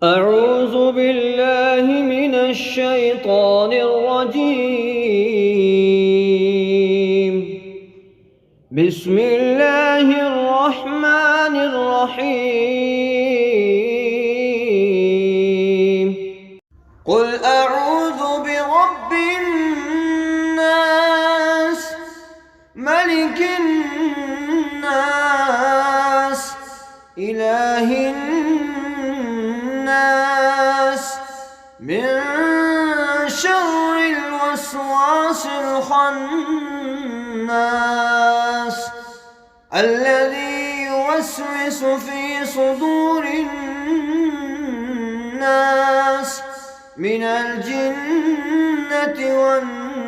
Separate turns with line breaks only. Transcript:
أعوذ بالله من الشيطان الرجيم. بسم الله الرحمن الرحيم. قل أعوذ برب الناس، ملك الناس، إله الناس، من شر الوسواس الخناس، الذي يوسوس في صدور الناس من الجنة والناس.